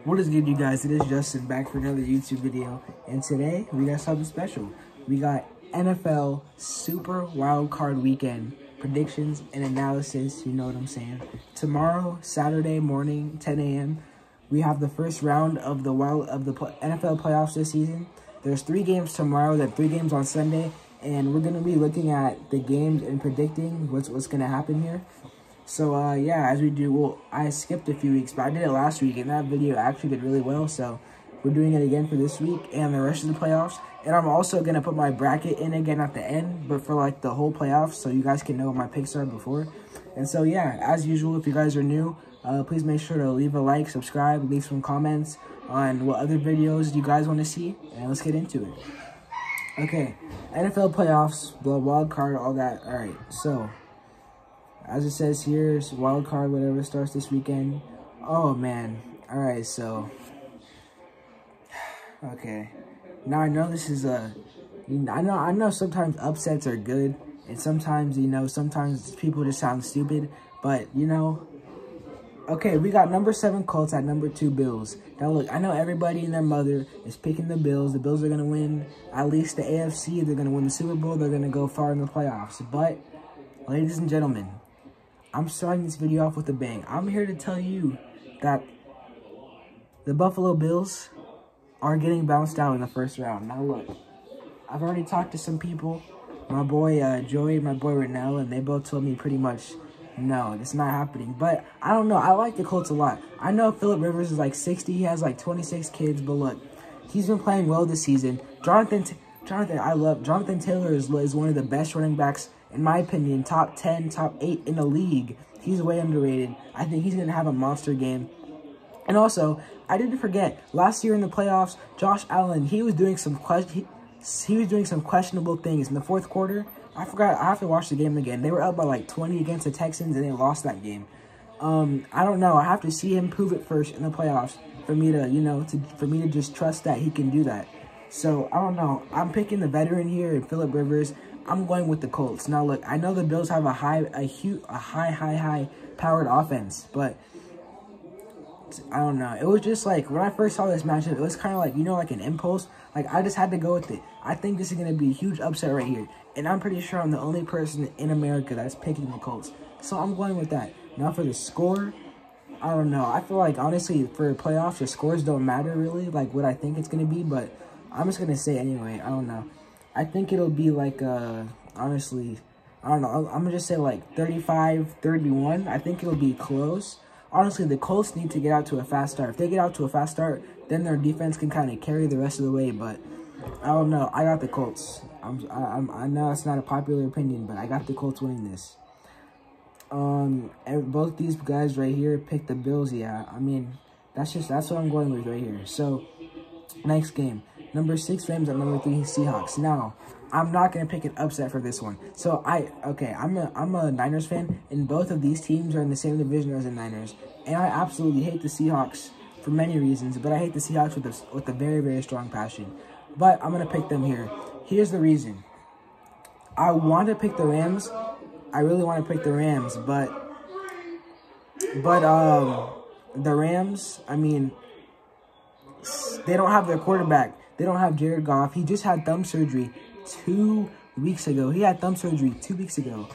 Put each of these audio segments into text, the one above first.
What is good, you guys? It is Justin back for another YouTube video, and today we got something special. We got NFL Super Wild Card Weekend predictions and analysis. You know what I'm saying? Tomorrow, Saturday morning, 10 a.m., we have the first round of the NFL playoffs this season. There's 3 games tomorrow, then 3 games on Sunday, and we're gonna be looking at the games and predicting what's gonna happen here. So, yeah, as we do, well, I skipped a few weeks, but I did it last week, and that video actually did really well, so we're doing it again for this week and the rest of the playoffs. And I'm also going to put my bracket in again at the end, but for, like, the whole playoffs, so you guys can know what my picks are before. And so, yeah, as usual, if you guys are new, please make sure to leave a like, subscribe, leave some comments on what other videos you guys want to see, and let's get into it. Okay, NFL playoffs, the wild card, all that. All right, so as it says here, it's wild card, whatever, starts this weekend. Oh, man. All right, so okay. Now, I know this is I know sometimes upsets are good, and sometimes, sometimes people just sound stupid, but, okay, we got number 7 Colts at number 2 Bills. Now, look, I know everybody and their mother is picking the Bills. The Bills are going to win at least the AFC. They're going to win the Super Bowl. They're going to go far in the playoffs. But, ladies and gentlemen, I'm starting this video off with a bang. I'm here to tell you that the Buffalo Bills are getting bounced out in the first round. Now, look, I've already talked to some people, my boy Joey, my boy Renell, and they both told me pretty much, no, it's not happening. But I don't know. I like the Colts a lot. I know Philip Rivers is like 60. He has like 26 kids, but look, he's been playing well this season. Jonathan Taylor is one of the best running backs, in my opinion, top 10, top 8 in the league. He's way underrated. I think he's going to have a monster game. And also, I didn't forget, last year in the playoffs, Josh Allen, he was doing some questionable things in the fourth quarter. I forgot. I have to watch the game again. They were up by like 20 against the Texans, and they lost that game. I don't know. I have to see him prove it first in the playoffs for me to, for me to just trust that he can do that. So, I don't know. I'm picking the veteran here and Philip Rivers. I'm going with the Colts. Now, look, I know the Bills have a high powered offense, but I don't know. It was just like, when I first saw this matchup, it was kind of like, like an impulse. Like, I just had to go with it. I think this is going to be a huge upset right here. And I'm pretty sure I'm the only person in America that's picking the Colts. So I'm going with that. Now for the score, I don't know. I feel like, honestly, for playoffs, the scores don't matter really, like what I think it's going to be. But I'm just going to say anyway. I don't know. I think it'll be like, honestly, I don't know. I'm going to just say like 35-31. I think it'll be close. Honestly, the Colts need to get out to a fast start. If they get out to a fast start, then their defense can kind of carry the rest of the way. But I don't know. I got the Colts. I know it's not a popular opinion, but I got the Colts winning this. And both these guys right here picked the Bills. Yeah, I mean, that's what I'm going with right here. So, next game. Number 6 Rams at number 3 Seahawks. Now, I'm not going to pick an upset for this one. So, I'm a Niners fan, and both of these teams are in the same division as the Niners. And I absolutely hate the Seahawks for many reasons, but I hate the Seahawks with a very, very strong passion. But I'm going to pick them here. Here's the reason. I want to pick the Rams. I really want to pick the Rams, but the Rams, I mean, they don't have their quarterback. They don't have Jared Goff. He just had thumb surgery 2 weeks ago. He had thumb surgery 2 weeks ago.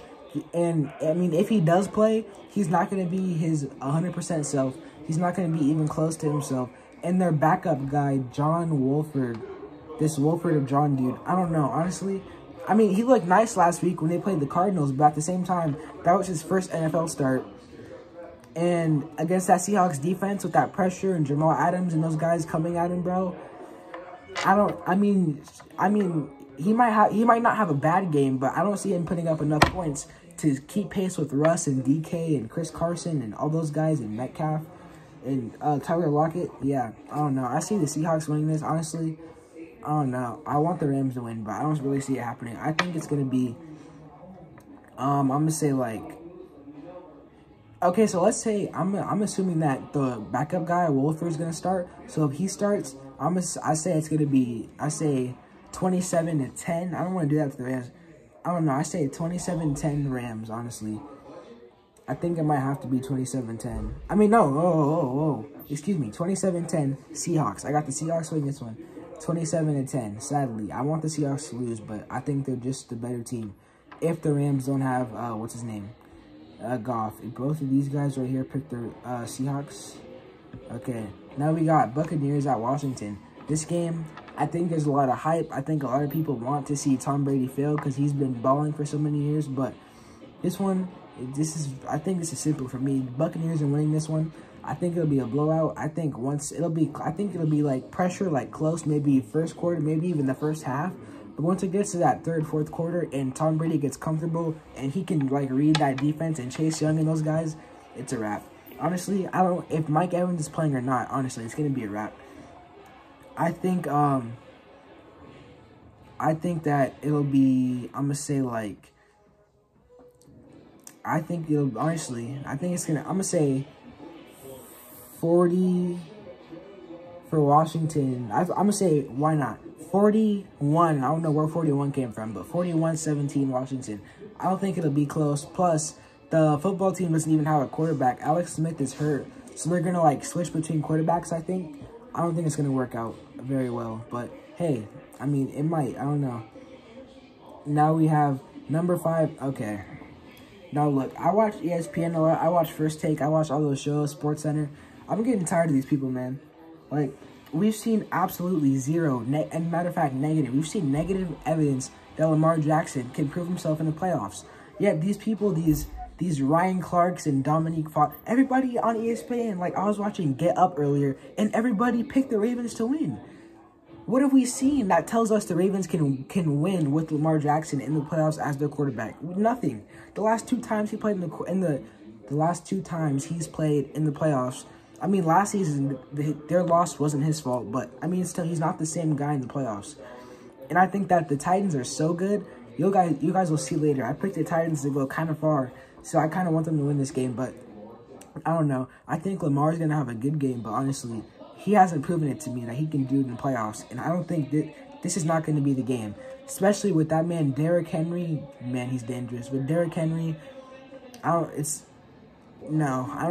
And, I mean, if he does play, he's not going to be his 100% self. He's not going to be even close to himself. And their backup guy, John Wolford, this Wolford of John dude, I don't know, honestly. I mean, he looked nice last week when they played the Cardinals, but at the same time, that was his first NFL start. And against that Seahawks defense with that pressure and Jamal Adams and those guys coming at him, bro, I mean, he might not have a bad game, but I don't see him putting up enough points to keep pace with Russ and DK and Chris Carson and all those guys and Metcalf and Tyler Lockett. Yeah, I don't know. I see the Seahawks winning this, honestly. I don't know. I want the Rams to win, but I don't really see it happening. I think it's going to be, I'm going to say like, okay, so let's say, I'm assuming that the backup guy, Wolford, is going to start. So if he starts, I say it's going to be, 27-10. I don't want to do that to the Rams. I don't know. I say 27-10 Rams, honestly. I think it might have to be 27-10. I mean, no. Whoa. excuse me, 27-10 Seahawks. I got the Seahawks winning this one. 27-10. Sadly, I want the Seahawks to lose, but I think they're just the better team. If the Rams don't have, what's his name? Goff. If both of these guys right here pick the Seahawks. Okay, now we got Buccaneers at Washington. This game, I think there's a lot of hype. I think a lot of people want to see Tom Brady fail because he's been balling for so many years. But this one, I think this is simple for me. Buccaneers are winning this one. I think it'll be a blowout. I think it'll be like pressure, like close, maybe first quarter, maybe even the first half. But once it gets to that third, fourth quarter and Tom Brady gets comfortable and he can like read that defense and Chase Young and those guys, it's a wrap. Honestly, I don't know if Mike Evans is playing or not. Honestly, it's gonna be a wrap. I think that it'll be, I'm gonna say like, I'm gonna say 40 for Washington. I'm gonna say, why not? 41. I don't know where 41 came from, but 41-17 Washington. I don't think it'll be close. Plus, the football team doesn't even have a quarterback. Alex Smith is hurt, so they're gonna like switch between quarterbacks, I think. I don't think it's gonna work out very well, but hey, I mean, it might. I don't know. Now we have number 5. Okay. Now look, I watch ESPN a lot. I watch First Take. I watch all those shows, SportsCenter. I'm getting tired of these people, man. Like, we've seen absolutely zero, and matter of fact, negative. We've seen negative evidence that Lamar Jackson can prove himself in the playoffs. Yet these people, these Ryan Clarks and Dominique Fox, everybody on ESPN, like I was watching Get Up earlier, and everybody picked the Ravens to win. What have we seen that tells us the Ravens can win with Lamar Jackson in the playoffs as their quarterback? Nothing. The last 2 times he played the last 2 times he's played in the playoffs. I mean, last season their loss wasn't his fault, but I mean, still he's not the same guy in the playoffs. And I think that the Titans are so good. You guys will see later. I picked the Titans to go kind of far, so I kind of want them to win this game, but I don't know. I think Lamar's gonna have a good game, but honestly, he hasn't proven it to me that he can do it in the playoffs, and I don't think that this is not going to be the game, especially with that man Derrick Henry. Man, he's dangerous. With Derrick Henry, I don't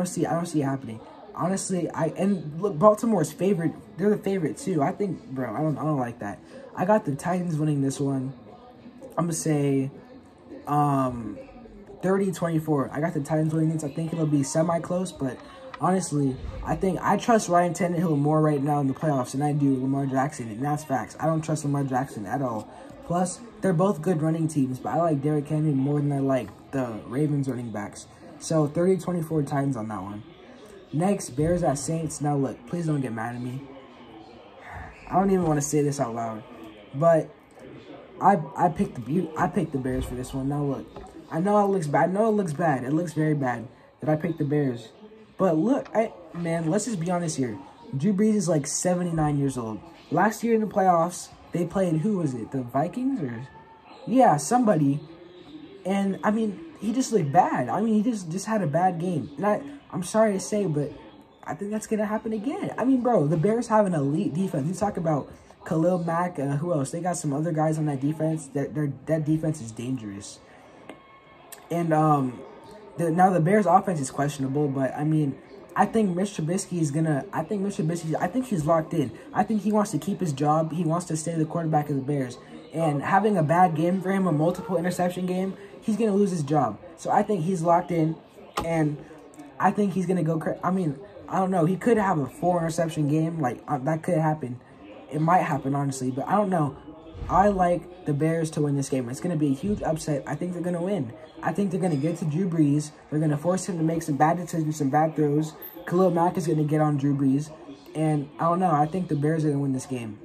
see it happening. Honestly, and look, Baltimore's favorite. They're the favorite too. I think, bro, I don't like that. I got the Titans winning this one. I'm gonna say 30-24. I got the Titans winning this. I think it'll be semi-close, but honestly, I trust Ryan Tannehill more right now in the playoffs than I do Lamar Jackson, and that's facts. I don't trust Lamar Jackson at all. Plus, they're both good running teams, but I like Derrick Henry more than I like the Ravens running backs. So, 30-24 Titans on that one. Next, Bears at Saints. Now, look, please don't get mad at me. I don't even want to say this out loud, but I picked the Bears for this one. Now, look, I know it looks bad. It looks very bad that I picked the Bears. But look, man, let's just be honest here. Drew Brees is like 79 years old. Last year in the playoffs, they played, who was it? The Vikings? Yeah, somebody. And, I mean, he just looked bad. I mean, he just had a bad game. And I'm sorry to say, but I think that's going to happen again. I mean, bro, the Bears have an elite defense. You talk about Khalil Mack, who else? They got some other guys on that defense. That defense is dangerous. And, now the Bears' offense is questionable, but I mean, I think Mitch Trubisky is gonna. I think he's locked in. I think he wants to keep his job. He wants to stay the quarterback of the Bears. And having a bad game for him, a multiple interception game, he's gonna lose his job. So I think he's locked in, and I think he's gonna go. I mean, I don't know. He could have a 4 interception game. Like that could happen. It might happen, honestly, but I don't know. I like the Bears to win this game. It's going to be a huge upset. I think they're going to win. I think they're going to get to Drew Brees. They're going to force him to make some bad decisions, some bad throws. Khalil Mack is going to get on Drew Brees. And I don't know. I think the Bears are going to win this game.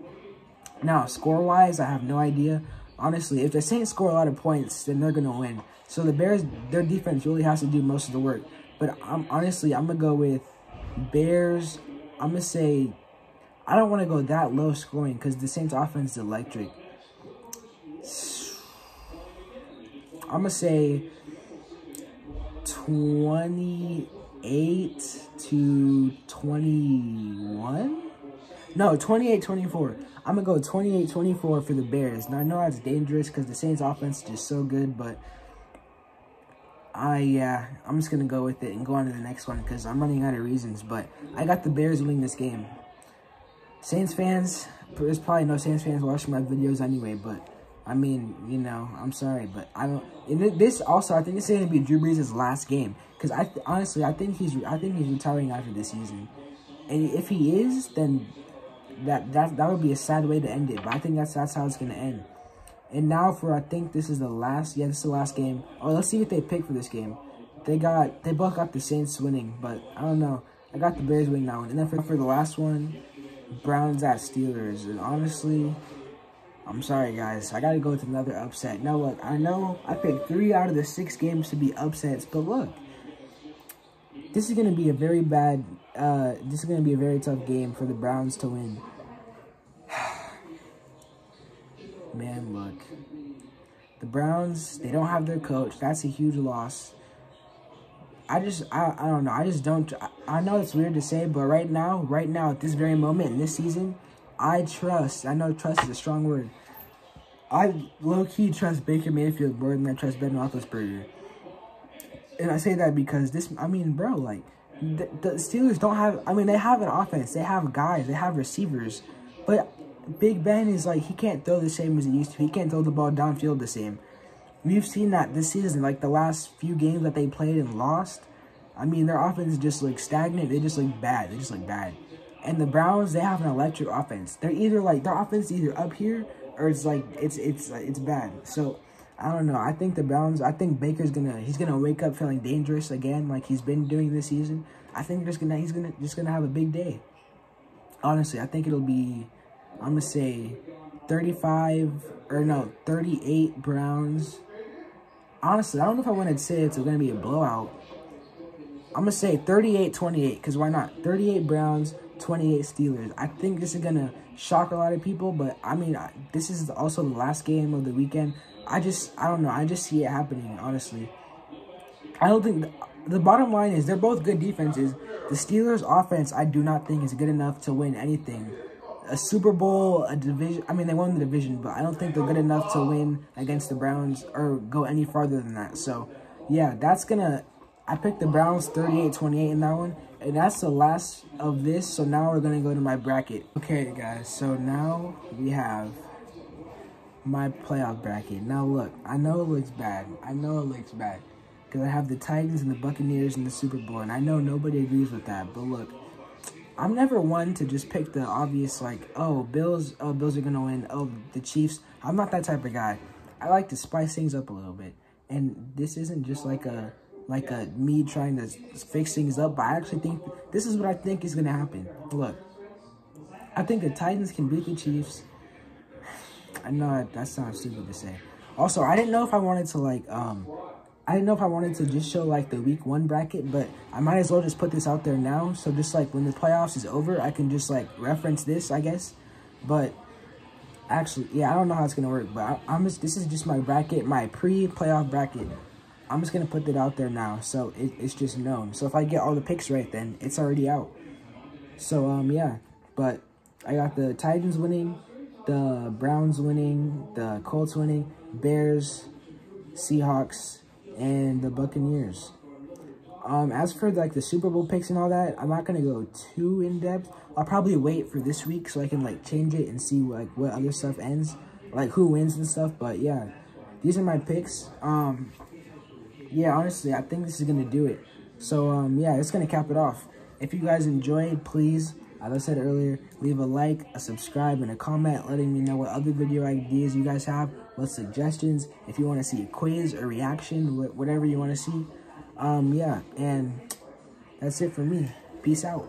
Now, score-wise, I have no idea. Honestly, if the Saints score a lot of points, then they're going to win. So the Bears, their defense really has to do most of the work. But honestly, I'm going to go with Bears. I'm going to say, I don't want to go that low scoring because the Saints offense is electric. I'm going to say 28-21. No, 28-24. I'm going to go 28-24 for the Bears. Now, I know that's dangerous because the Saints offense is just so good, but Yeah, I'm just going to go with it and go on to the next one because I'm running out of reasons. But I got the Bears winning this game. Saints fans, there's probably no Saints fans watching my videos anyway, but I mean, you know, I'm sorry, but I don't. And this also, I think it's going to be Drew Brees' last game because honestly, I think he's retiring after this season, and if he is, then that would be a sad way to end it. But I think that's how it's going to end. And now I think this is the last. Yeah, this is the last game. Oh, let's see what they pick for this game. They both got the Saints winning, but I don't know. I got the Bears winning that one, and then for the last one, Browns at Steelers. And honestly, I'm sorry, guys. I got to go with another upset. Now, look, I know I picked 3 out of the 6 games to be upsets, but look, this is going to be a very bad, this is going to be a very tough game for the Browns to win. Man, look, the Browns, they don't have their coach. That's a huge loss. I don't know. I know it's weird to say, but right now, at this very moment in this season, I know trust is a strong word. I low-key trust Baker Mayfield more than I trust Ben Roethlisberger. And I say that because bro, like, the Steelers don't have, they have an offense. They have guys. They have receivers. But Big Ben is like, he can't throw the same as he used to. He can't throw the ball downfield the same. We've seen that this season, like the last few games that they played and lost. Their offense just like stagnant. They just look bad. And the Browns, they have an electric offense. They're either like, their offense is either up here or it's like it's bad. So I don't know. I think the Browns. I think Baker's gonna wake up feeling dangerous again, like he's been doing this season. I think he's gonna have a big day. Honestly, I think it'll be, I'm gonna say 38 Browns. Honestly, I don't know if I want to say it's going to be a blowout. I'm going to say 38-28, because why not? 38 Browns, 28 Steelers. I think this is going to shock a lot of people, but, this is also the last game of the weekend. I don't know. I just see it happening, honestly. I don't think... The bottom line is they're both good defenses. The Steelers' offense, I do not think is good enough to win anything. A Super Bowl, a division. They won the division, but I don't think they're good enough to win against the Browns or go any farther than that. So, yeah, I picked the Browns 38-28 in that one, and that's the last of this. So now we're going to go to my bracket. Okay, guys, so now we have my playoff bracket. Now, look, I know it looks bad. Because I have the Titans and the Buccaneers in the Super Bowl, and I know nobody agrees with that, but look. I'm never one to just pick the obvious, like, Bills are going to win, the Chiefs. I'm not that type of guy. I like to spice things up a little bit. And this isn't just like a me trying to fix things up, but I actually think this is what I think is going to happen. Look, I think the Titans can beat the Chiefs. I know that sounds stupid to say. Also, I didn't know if I wanted to just show, like, the week 1 bracket, but I might as well just put this out there now. So just, like, when the playoffs is over, I can just, like, reference this, I guess. But, actually, yeah, I don't know how it's going to work. But this is just my bracket, my pre-playoff bracket. I'm just going to put that out there now. So it's just known. So if I get all the picks right, then it's already out. So, yeah. But I got the Titans winning, the Browns winning, the Colts winning, Bears, Seahawks, and the Buccaneers. As for like the Super Bowl picks and all that, I'm not gonna go too in depth. I'll probably wait for this week so I can like change it and see like what other stuff ends, like who wins and stuff. But yeah, these are my picks. Yeah, honestly, I think this is gonna do it. So yeah, it's gonna cap it off. If you guys enjoyed, please, as I said earlier, leave a like, a subscribe, and a comment letting me know what other video ideas you guys have, what suggestions, if you want to see a quiz or reaction, whatever you want to see. Yeah, and that's it for me. Peace out.